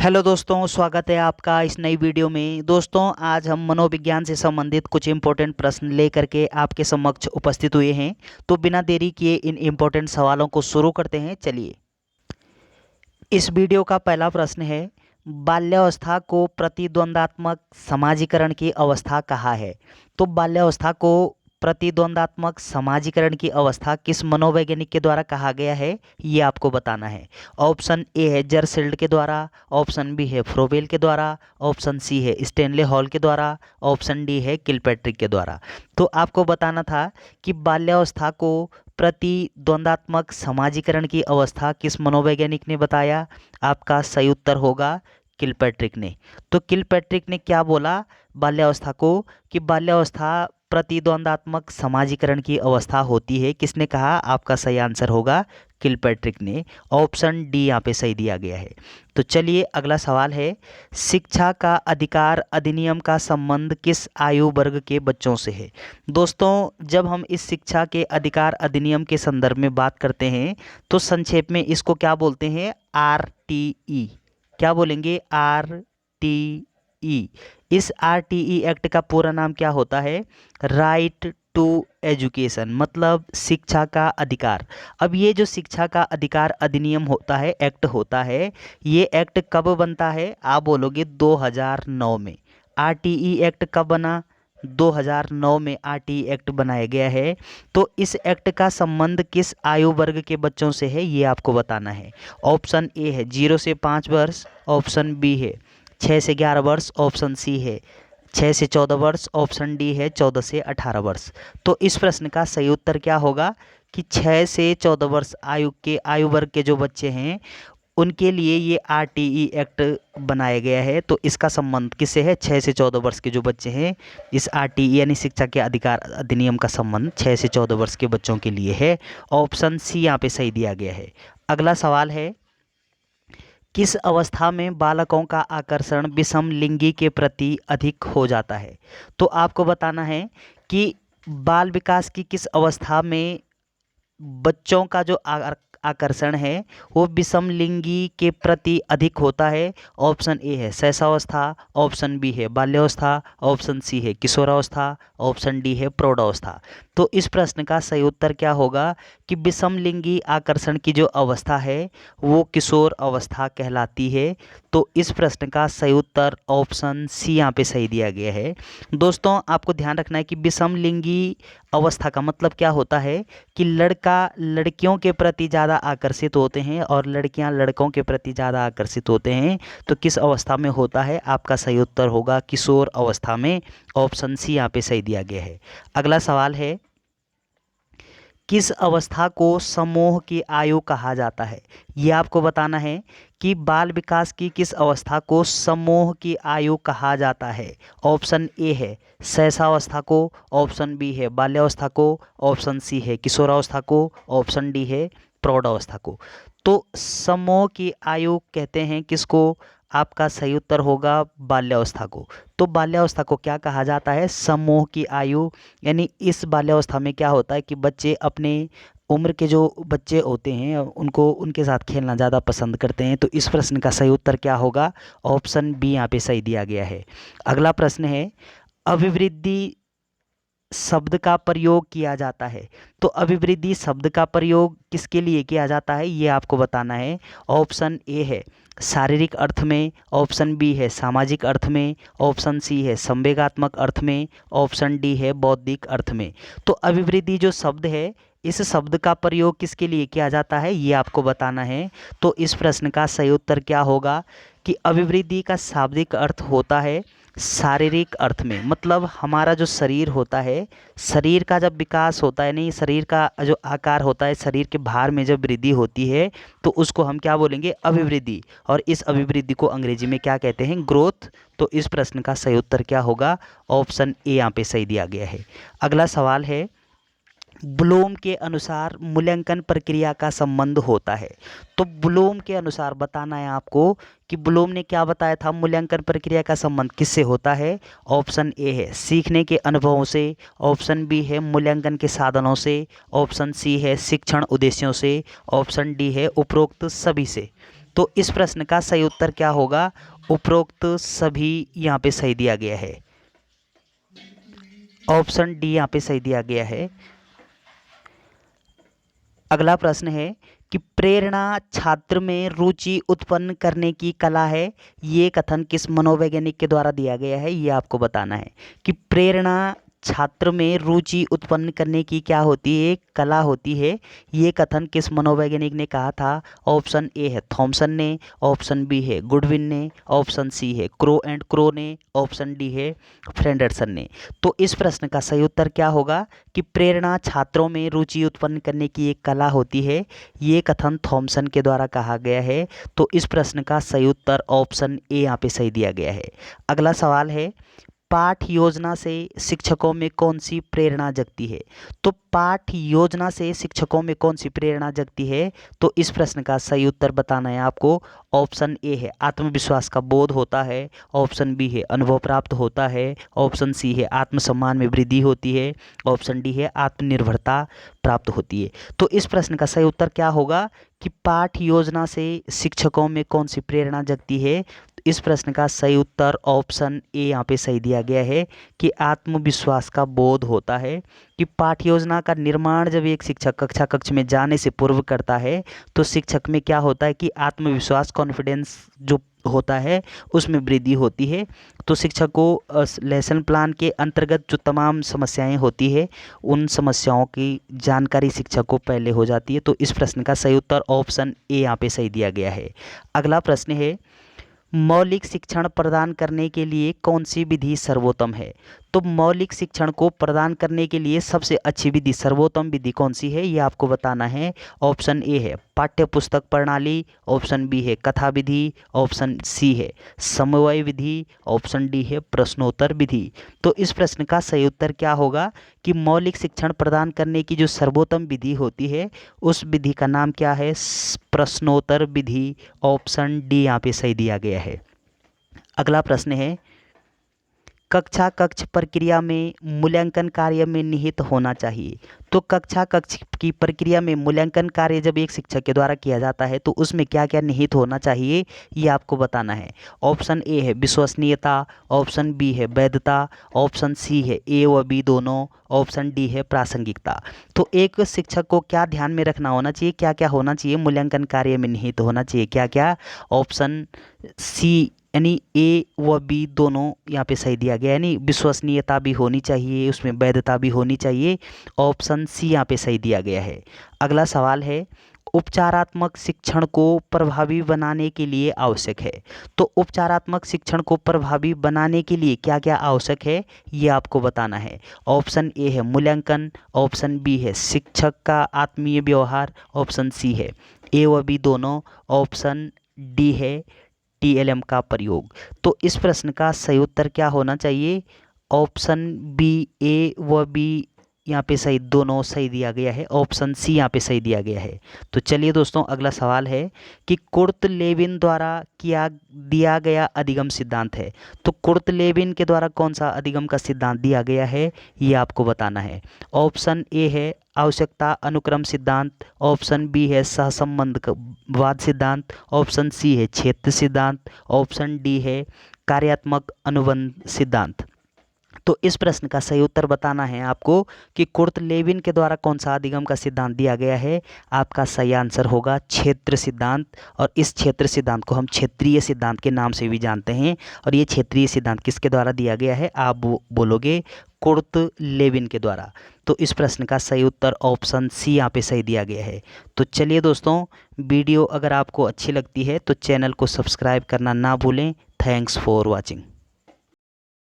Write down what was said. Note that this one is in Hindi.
हेलो दोस्तों, स्वागत है आपका इस नई वीडियो में। दोस्तों, आज हम मनोविज्ञान से संबंधित कुछ इम्पोर्टेंट प्रश्न लेकर के आपके समक्ष उपस्थित हुए हैं। तो बिना देरी किए इन इम्पोर्टेंट सवालों को शुरू करते हैं। चलिए, इस वीडियो का पहला प्रश्न है, बाल्यावस्था को प्रतिद्वंदात्मक समाजीकरण की अवस्था कहा है। तो बाल्यावस्था को प्रतिद्वंदात्मक समाजीकरण की अवस्था किस मनोवैज्ञानिक के द्वारा कहा गया है, ये आपको बताना है। ऑप्शन ए है जर्सिल्ड के द्वारा, ऑप्शन बी है फ्रोबेल के द्वारा, ऑप्शन सी है स्टेनले हॉल के द्वारा, ऑप्शन डी है किलपैट्रिक के द्वारा। तो आपको बताना था कि बाल्यावस्था को प्रतिद्वंदात्मक समाजीकरण की अवस्था किस मनोवैज्ञानिक ने बताया। आपका सही उत्तर होगा किलपैट्रिक ने। तो किलपैट्रिक ने क्या बोला बाल्यावस्था को, कि बाल्यावस्था प्रतिद्वंदात्मक समाजीकरण की अवस्था होती है। किसने कहा? आपका सही आंसर होगा किलपैट्रिक ने। ऑप्शन डी यहाँ पे सही दिया गया है। तो चलिए, अगला सवाल है, शिक्षा का अधिकार अधिनियम का संबंध किस आयु वर्ग के बच्चों से है। दोस्तों, जब हम इस शिक्षा के अधिकार अधिनियम के संदर्भ में बात करते हैं तो संक्षेप में इसको क्या बोलते हैं? RTE। क्या बोलेंगे? RTE। इस RTE एक्ट का पूरा नाम क्या होता है? राइट टू एजुकेशन, मतलब शिक्षा का अधिकार। अब ये जो शिक्षा का अधिकार अधिनियम होता है, एक्ट होता है, ये एक्ट कब बनता है? आप बोलोगे 2009 में। RTE एक्ट कब बना? 2009 में RTE एक्ट बनाया गया है। तो इस एक्ट का संबंध किस आयु वर्ग के बच्चों से है, ये आपको बताना है। ऑप्शन ए है 0 से 5 वर्ष, ऑप्शन बी है 6 से 11 वर्ष, ऑप्शन सी है 6 से 14 वर्ष, ऑप्शन डी है 14 से 18 वर्ष। तो इस प्रश्न का सही उत्तर क्या होगा कि 6 से 14 वर्ष आयु वर्ग के जो बच्चे हैं उनके लिए ये RTE एक्ट बनाया गया है। तो इसका संबंध किससे है? 6 से 14 वर्ष के जो बच्चे हैं, इस RTE यानी शिक्षा के अधिकार अधिनियम का संबंध 6 से 14 वर्ष के बच्चों के लिए है। ऑप्शन सी यहाँ पे सही दिया गया है। अगला सवाल है, किस अवस्था में बालकों का आकर्षण विषम लिंगी के प्रति अधिक हो जाता है। तो आपको बताना है कि बाल विकास की किस अवस्था में बच्चों का जो आकर्षण है वो विषम लिंगी के प्रति अधिक होता है। ऑप्शन ए है शैशवावस्था, ऑप्शन बी है बाल्यावस्था, ऑप्शन सी है किशोरावस्था, ऑप्शन डी है प्रौढ़ावस्था। तो इस प्रश्न का सही उत्तर क्या होगा कि विषम लिंगी आकर्षण की जो अवस्था है वो किशोर अवस्था कहलाती है। तो इस प्रश्न का सही उत्तर ऑप्शन सी यहाँ पे सही दिया गया है। दोस्तों, आपको ध्यान रखना है कि विषम लिंगी अवस्था का मतलब क्या होता है कि लड़का लड़कियों के प्रति ज़्यादा आकर्षित होते हैं और लड़कियां लड़कों के प्रति ज़्यादा आकर्षित होते हैं। तो किस अवस्था में होता है? आपका सही उत्तर होगा किशोर अवस्था में। ऑप्शन सी यहाँ पे सही दिया गया है। अगला सवाल है, किस अवस्था को समूह की आयु कहा जाता है। ये आपको बताना है कि बाल विकास की किस अवस्था को समूह की आयु कहा जाता है। ऑप्शन ए है शैशवावस्था को, ऑप्शन बी है बाल्यावस्था को, ऑप्शन सी है किशोरावस्था को, ऑप्शन डी है प्रौढ़ावस्था को। तो समूह की आयु कहते हैं किसको? आपका सही उत्तर होगा बाल्यावस्था को। तो बाल्यावस्था को क्या कहा जाता है? समूह की आयु। यानी इस बाल्यावस्था में क्या होता है कि बच्चे अपने उम्र के जो बच्चे होते हैं उनको उनके साथ खेलना ज़्यादा पसंद करते हैं। तो इस प्रश्न का सही उत्तर क्या होगा? ऑप्शन बी यहाँ पे सही दिया गया है। अगला प्रश्न है, अभिवृद्धि शब्द का प्रयोग किया जाता है। तो अभिवृद्धि शब्द का प्रयोग किसके लिए किया जाता है, ये आपको बताना है। ऑप्शन ए है शारीरिक अर्थ में, ऑप्शन बी है सामाजिक अर्थ में, ऑप्शन सी है संवेगात्मक अर्थ में, ऑप्शन डी है बौद्धिक अर्थ में। तो अभिवृद्धि जो शब्द है, इस शब्द का प्रयोग किसके लिए किया जाता है, ये आपको बताना है। तो इस प्रश्न का सही उत्तर क्या होगा कि अभिवृद्धि का शाब्दिक अर्थ होता है शारीरिक अर्थ में। मतलब हमारा जो शरीर होता है, शरीर का जब विकास होता है, नहीं शरीर का जो आकार होता है, शरीर के भार में जब वृद्धि होती है तो उसको हम क्या बोलेंगे? अभिवृद्धि। और इस अभिवृद्धि को अंग्रेजी में क्या कहते हैं? ग्रोथ। तो इस प्रश्न का सही उत्तर क्या होगा? ऑप्शन ए यहाँ पे सही दिया गया है। अगला सवाल है, ब्लूम के अनुसार मूल्यांकन प्रक्रिया का संबंध होता है। तो ब्लूम के अनुसार बताना है आपको कि ब्लूम ने क्या बताया था, मूल्यांकन प्रक्रिया का संबंध किससे होता है। ऑप्शन ए है सीखने के अनुभवों से, ऑप्शन बी है मूल्यांकन के साधनों से, ऑप्शन सी है शिक्षण उद्देश्यों से, ऑप्शन डी है उपरोक्त सभी से। तो इस प्रश्न का सही उत्तर क्या होगा? उपरोक्त सभी यहाँ पे सही दिया गया है। ऑप्शन डी यहाँ पे सही दिया गया है। अगला प्रश्न है कि प्रेरणा छात्र में रुचि उत्पन्न करने की कला है, ये कथन किस मनोवैज्ञानिक के द्वारा दिया गया है? ये आपको बताना है कि प्रेरणा छात्र में रुचि उत्पन्न करने की क्या होती है? कला होती है। ये कथन किस मनोवैज्ञानिक ने कहा था? ऑप्शन ए है थॉमसन ने, ऑप्शन बी है गुडविन ने, ऑप्शन सी है क्रो ने, ऑप्शन डी है फ्रेंडरसन ने। तो इस प्रश्न का सही उत्तर क्या होगा कि प्रेरणा छात्रों में रुचि उत्पन्न करने की एक कला होती है, ये कथन थॉमसन के द्वारा कहा गया है। तो इस प्रश्न का सही उत्तर ऑप्शन ए यहाँ पे सही दिया गया है। अगला सवाल है, पाठ योजना से शिक्षकों में कौन सी प्रेरणा जगती है? तो पाठ योजना से शिक्षकों में कौन सी प्रेरणा जगती है? तो इस प्रश्न का सही उत्तर बताना है आपको। ऑप्शन ए है आत्मविश्वास का बोध होता है, ऑप्शन बी है अनुभव प्राप्त होता है, ऑप्शन सी है आत्मसम्मान में वृद्धि होती है, ऑप्शन डी है आत्मनिर्भरता प्राप्त होती है। तो इस प्रश्न का सही उत्तर क्या होगा कि पाठ योजना से शिक्षकों में कौन सी प्रेरणा जगती है? इस प्रश्न का सही उत्तर ऑप्शन ए यहाँ पे सही दिया गया है कि आत्मविश्वास का बोध होता है। कि पाठ्य योजना का निर्माण जब एक शिक्षक कक्षा कक्ष में जाने से पूर्व करता है तो शिक्षक में क्या होता है कि आत्मविश्वास कॉन्फिडेंस जो होता है उसमें वृद्धि होती है। तो शिक्षक को लेसन प्लान के अंतर्गत जो तमाम समस्याएं होती है उन समस्याओं की जानकारी शिक्षक को पहले हो जाती है। तो इस प्रश्न का सही उत्तर ऑप्शन ए यहाँ पे सही दिया गया है। अगला प्रश्न है, मौलिक शिक्षण प्रदान करने के लिए कौन सी विधि सर्वोत्तम है? तो मौलिक शिक्षण को प्रदान करने के लिए सबसे अच्छी विधि, सर्वोत्तम विधि कौन सी है? ये आपको बताना है। ऑप्शन ए है पाठ्य पुस्तक प्रणाली, ऑप्शन बी है कथा विधि, ऑप्शन सी है समन्वय विधि, ऑप्शन डी है प्रश्नोत्तर विधि। तो इस प्रश्न का सही उत्तर क्या होगा कि मौलिक शिक्षण प्रदान करने की जो सर्वोत्तम विधि होती है उस विधि का नाम क्या है? प्रश्नोत्तर विधि। ऑप्शन डी यहाँ पे सही दिया गया है। अगला प्रश्न है, कक्षा कक्ष प्रक्रिया में मूल्यांकन कार्य में निहित होना चाहिए। तो कक्षा कक्ष की प्रक्रिया में मूल्यांकन कार्य जब एक शिक्षक के द्वारा किया जाता है तो उसमें क्या क्या निहित होना चाहिए ये आपको बताना है। ऑप्शन ए है विश्वसनीयता, ऑप्शन बी है वैधता, ऑप्शन सी है ए व बी दोनों, ऑप्शन डी है प्रासंगिकता। तो एक शिक्षक को क्या ध्यान में रखना होना चाहिए, क्या क्या होना चाहिए मूल्यांकन कार्य में निहित होना चाहिए, क्या क्या? ऑप्शन सी यानी ए व बी दोनों यहाँ पे सही दिया गया, यानी विश्वसनीयता भी होनी चाहिए, उसमें वैधता भी होनी चाहिए। ऑप्शन सी यहाँ पे सही दिया गया है। अगला सवाल है, उपचारात्मक शिक्षण को प्रभावी बनाने के लिए आवश्यक है। तो उपचारात्मक शिक्षण को प्रभावी बनाने के लिए क्या क्या आवश्यक है ये आपको बताना है। ऑप्शन ए है मूल्यांकन, ऑप्शन बी है शिक्षक का आत्मीय व्यवहार, ऑप्शन सी है ए व बी दोनों, ऑप्शन डी है TLM का प्रयोग। तो इस प्रश्न का सही उत्तर क्या होना चाहिए? ऑप्शन बी ए व बी यहाँ पे सही दोनों सही दिया गया है, ऑप्शन सी यहाँ पे सही दिया गया है। तो चलिए दोस्तों अगला सवाल है कि कुर्ट लेविन द्वारा दिया गया अधिगम सिद्धांत है। तो कुर्ट लेविन के द्वारा कौन सा अधिगम का सिद्धांत दिया गया है ये आपको बताना है। ऑप्शन ए है आवश्यकता अनुक्रम सिद्धांत, ऑप्शन बी है सहसंबंधवाद सिद्धांत, ऑप्शन सी है क्षेत्र सिद्धांत, ऑप्शन डी है कार्यात्मक अनुबंध सिद्धांत। तो इस प्रश्न का सही उत्तर बताना है आपको कि कुर्ट लेविन के द्वारा कौन सा अधिगम का सिद्धांत दिया गया है। आपका सही आंसर होगा क्षेत्र सिद्धांत, और इस क्षेत्र सिद्धांत को हम क्षेत्रीय सिद्धांत के नाम से भी जानते हैं। और ये क्षेत्रीय सिद्धांत किसके द्वारा दिया गया है? आप बोलोगे कुर्ट लेविन के द्वारा। तो इस प्रश्न का सही उत्तर ऑप्शन सी यहाँ पे सही दिया गया है। तो चलिए दोस्तों, वीडियो अगर आपको अच्छी लगती है तो चैनल को सब्सक्राइब करना ना भूलें। Thanks for watching.